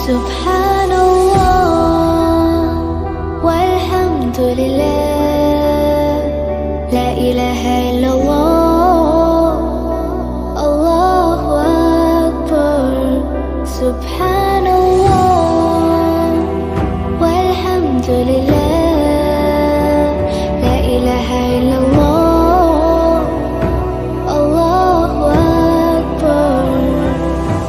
سبحان الله والحمد لله لا إله إلا الله الله أكبر سبحان